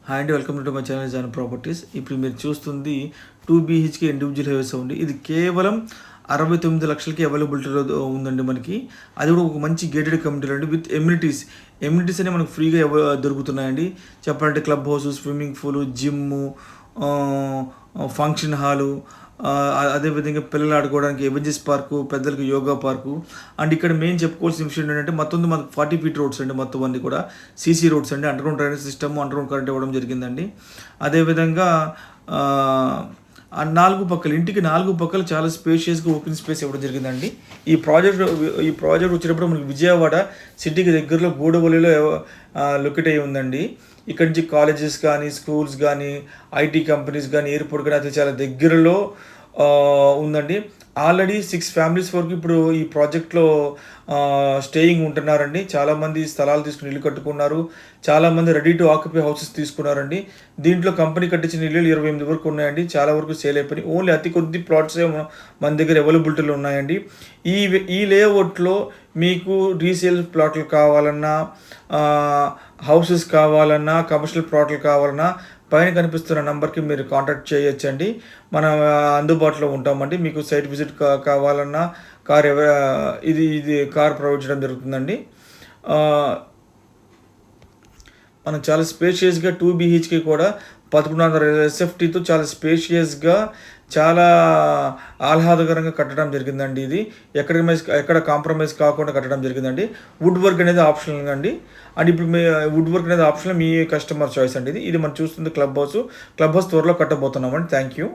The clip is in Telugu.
హాయ్ అండి, welcome to my channel John properties. ఇప్పుడు మీరు చూస్తుంది 2 BHK ఇండివిజువల్ హౌస్ ఉంది. ఇది కేవలం 69 లక్షలకి అవైలబిలిటీలో ఉందండి మనకి. అది కూడా ఒక మంచి గేటెడ్ కమ్యూనిటీ అండి, విత్ ఎమ్యూనిటీస్. ఎమ్యూనిటీస్ అనేవి మనకు ఫ్రీగా దొరుకుతున్నాయండి. చెప్పాలంటే club house, swimming pool, gym, function hall, అదేవిధంగా పిల్లలు ఆడుకోవడానికి ఎవెంజెస్ పార్కు, పెద్దలకు యోగా పార్కు. అండ్ ఇక్కడ మెయిన్ చెప్పుకోవాల్సిన విషయం ఏంటంటే మొత్తం మనకు 40 feet రోడ్స్ అండి. మొత్తం అన్ని కూడా సీసీ రోడ్స్ అండి. Underground drainage system, underground current ఇవ్వడం జరిగిందండి. అదేవిధంగా ఆ 4 పక్కలు, ఇంటికి 4 పక్కలు చాలా స్పేషియస్గా ఓపెన్ స్పేస్ ఇవ్వడం జరిగిందండి. ఈ ప్రాజెక్ట్ వచ్చేటప్పుడు మనకి విజయవాడ సిటీకి దగ్గరలో గూడవల్లిలో లొకేట్ అయి ఉందండి. ఇక్కడి నుంచి కాలేజెస్ కానీ, స్కూల్స్ కానీ, ఐటీ కంపెనీస్ కానీ, ఎయిర్పోర్ట్ కానీ అది చాలా దగ్గరలో ఉందండి. ఆల్రెడీ 6 ఫ్యామిలీస్ వరకు ఇప్పుడు ఈ ప్రాజెక్ట్లో స్టేయింగ్ ఉంటున్నారండి. చాలామంది స్థలాలు తీసుకుని ఇల్లు కట్టుకున్నారు. చాలామంది రెడీ టు ఆక్యుపై హౌసెస్ తీసుకున్నారండి. దీంట్లో కంపెనీ కట్టించిన ఇల్లు 28 వరకు ఉన్నాయండి. చాలా వరకు సేల్ అయిపోయి ఓన్లీ అతి కొద్ది ప్లాట్సే మన దగ్గర అవైలబిలిటీలో ఉన్నాయండి. ఈ లేఅవుట్లో మీకు రీసేల్ ప్లాట్లు కావాలన్నా, హౌసెస్ కావాలన్నా, కమర్షియల్ ప్లాట్లు కావాలన్నా పైన కనిపిస్తున్న నెంబర్కి మీరు కాంటాక్ట్ చేయొచ్చండి. మనం అందుబాటులో ఉంటామండి. మీకు సైట్ విజిట్ కావాలన్నా ఇది కార్ ప్రొవైడ్ చేయడం జరుగుతుందండి. మనం చాలా స్పేషియస్గా 2 BHK కూడా 1100 SFTతో చాలా స్పేషియస్గా, చాలా ఆహ్లాదకరంగా కట్టడం జరిగిందండి. ఇది ఎక్కడ కాంప్రమైజ్ కాకుండా కట్టడం జరిగిందండి. వుడ్ వర్క్ అనేది ఆప్షనల్ అండి. అండ్ ఇప్పుడు వుడ్ వర్క్ అనేది ఆప్షనల్, మీ కస్టమర్ చాయిస్ అండి. ఇది మనం చూస్తుంది క్లబ్ హౌస్ త్వరలో కట్టబోతున్నామండి. Thank you.